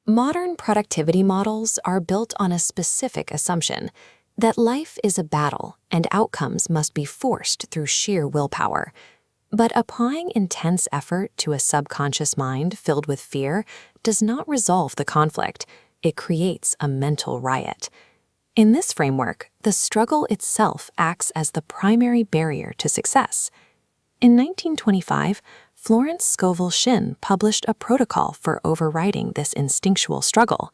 Modern productivity models are built on a specific assumption that life is a battle and outcomes must be forced through sheer willpower. But applying intense effort to a subconscious mind filled with fear does not resolve the conflict. It creates a mental riot. In this framework, the struggle itself acts as the primary barrier to success. In 1925, Florence Scovel Shinn published a protocol for overriding this instinctual struggle.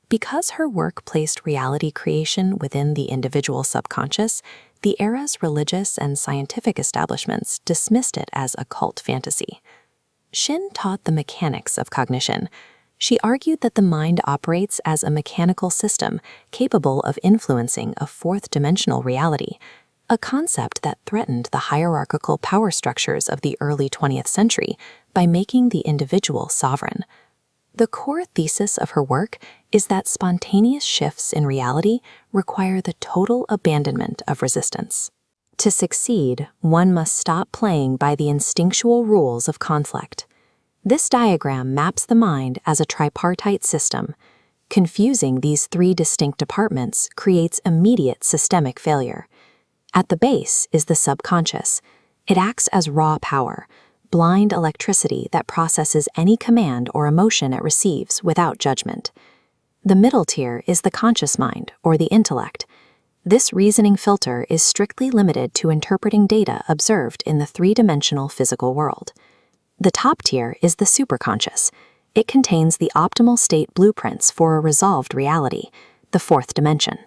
Because her work placed reality creation within the individual subconscious, the era's religious and scientific establishments dismissed it as occult fantasy. Shinn taught the mechanics of cognition. She argued that the mind operates as a mechanical system capable of influencing a fourth-dimensional reality, a concept that threatened the hierarchical power structures of the early 20th century by making the individual sovereign. The core thesis of her work is that spontaneous shifts in reality require the total abandonment of resistance. To succeed, one must stop playing by the instinctual rules of conflict. This diagram maps the mind as a tripartite system. Confusing these three distinct departments creates immediate systemic failure. At the base is the subconscious. It acts as raw power, blind electricity that processes any command or emotion it receives without judgment. The middle tier is the conscious mind, or the intellect. This reasoning filter is strictly limited to interpreting data observed in the three-dimensional physical world. The top tier is the superconscious. It contains the optimal state blueprints for a resolved reality, the fourth dimension.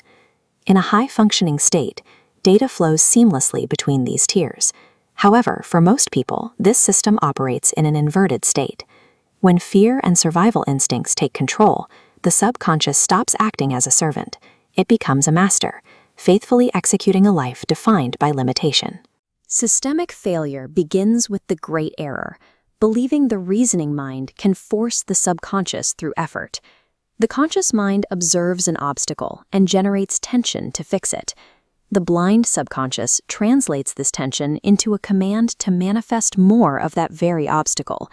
In a high-functioning state, data flows seamlessly between these tiers. However, for most people, this system operates in an inverted state. When fear and survival instincts take control, the subconscious stops acting as a servant. It becomes a master, faithfully executing a life defined by limitation. Systemic failure begins with the great error, believing the reasoning mind can force the subconscious through effort. The conscious mind observes an obstacle and generates tension to fix it. The blind subconscious translates this tension into a command to manifest more of that very obstacle.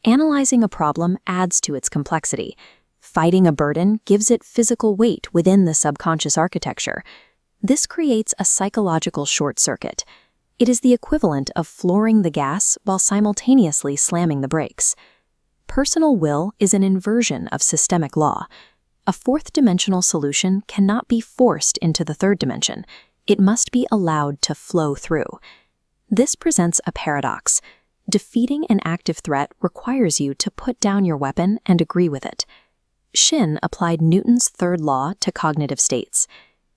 Analyzing a problem adds to its complexity. Fighting a burden gives it physical weight within the subconscious architecture. This creates a psychological short circuit. It is the equivalent of flooring the gas while simultaneously slamming the brakes. Personal will is an inversion of systemic law. A fourth-dimensional solution cannot be forced into the third dimension. It must be allowed to flow through. This presents a paradox. Defeating an active threat requires you to put down your weapon and agree with it. Shinn applied Newton's third law to cognitive states.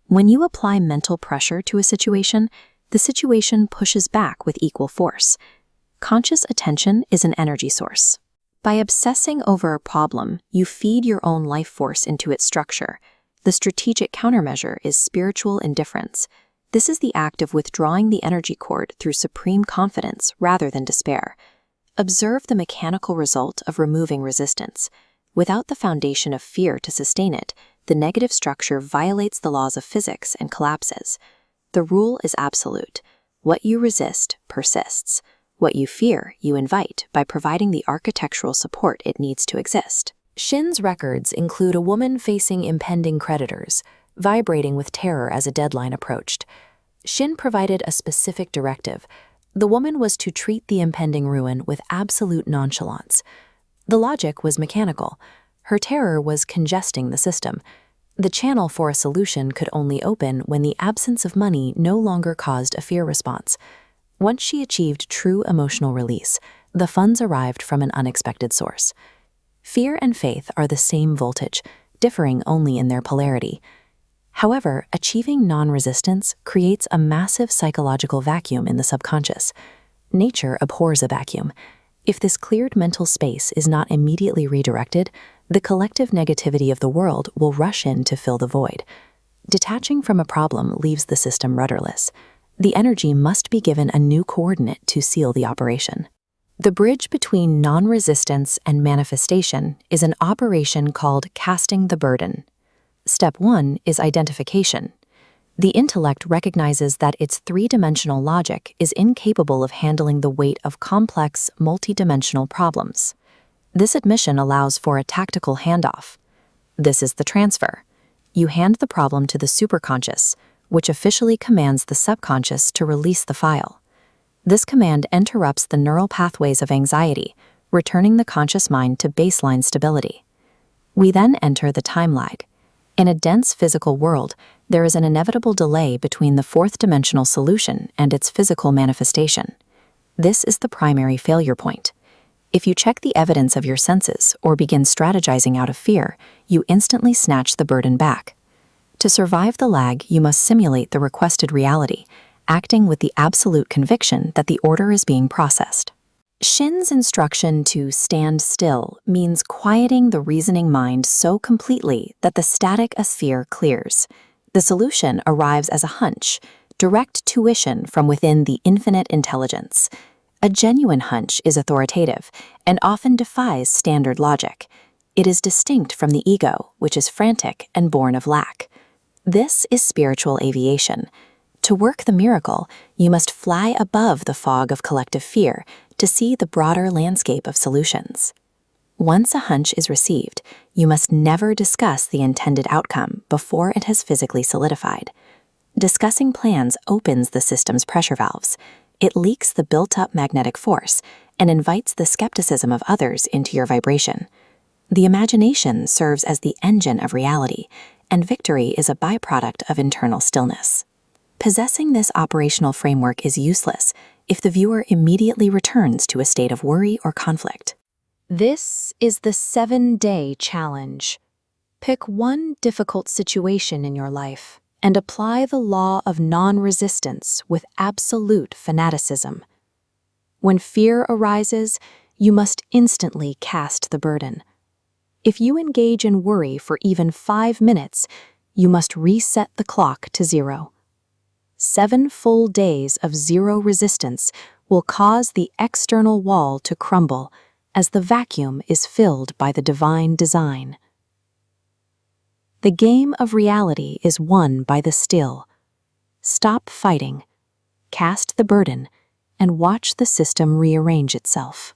When you apply mental pressure to a situation, the situation pushes back with equal force. Conscious attention is an energy source. By obsessing over a problem, you feed your own life force into its structure. The strategic countermeasure is spiritual indifference. This is the act of withdrawing the energy cord through supreme confidence rather than despair. Observe the mechanical result of removing resistance. Without the foundation of fear to sustain it, the negative structure violates the laws of physics and collapses. The rule is absolute. What you resist persists. What you fear, you invite by providing the architectural support it needs to exist. Shinn's records include a woman facing impending creditors, vibrating with terror as a deadline approached. Shinn provided a specific directive. The woman was to treat the impending ruin with absolute nonchalance. The logic was mechanical. Her terror was congesting the system. The channel for a solution could only open when the absence of money no longer caused a fear response. Once she achieved true emotional release, the funds arrived from an unexpected source. Fear and faith are the same voltage, differing only in their polarity. However, achieving non-resistance creates a massive psychological vacuum in the subconscious. Nature abhors a vacuum. If this cleared mental space is not immediately redirected, the collective negativity of the world will rush in to fill the void. Detaching from a problem leaves the system rudderless. The energy must be given a new coordinate to seal the operation. The bridge between non-resistance and manifestation is an operation called casting the burden. Step 1 is identification. The intellect recognizes that its three-dimensional logic is incapable of handling the weight of complex, multidimensional problems. This admission allows for a tactical handoff. This is the transfer. You hand the problem to the superconscious, which officially commands the subconscious to release the file. This command interrupts the neural pathways of anxiety, returning the conscious mind to baseline stability. We then enter the time lag. In a dense physical world, there is an inevitable delay between the fourth-dimensional solution and its physical manifestation. This is the primary failure point. If you check the evidence of your senses or begin strategizing out of fear, you instantly snatch the burden back. To survive the lag, you must simulate the requested reality, acting with the absolute conviction that the order is being processed. Shinn's instruction to stand still means quieting the reasoning mind so completely that the static of fear clears. The solution arrives as a hunch, direct tuition from within the infinite intelligence. A genuine hunch is authoritative and often defies standard logic. It is distinct from the ego, which is frantic and born of lack. This is spiritual aviation. To work the miracle, you must fly above the fog of collective fear to see the broader landscape of solutions. Once a hunch is received, you must never discuss the intended outcome before it has physically solidified. Discussing plans opens the system's pressure valves. It leaks the built-up magnetic force and invites the skepticism of others into your vibration. The imagination serves as the engine of reality, and victory is a byproduct of internal stillness. Possessing this operational framework is useless if the viewer immediately returns to a state of worry or conflict. This is the 7-day challenge. Pick one difficult situation in your life and apply the law of non-resistance with absolute fanaticism. When fear arises, you must instantly cast the burden. If you engage in worry for even 5 minutes, you must reset the clock to 0. 7 full days of zero resistance will cause the external wall to crumble as the vacuum is filled by the divine design. The game of reality is won by the still. Stop fighting, cast the burden, and watch the system rearrange itself.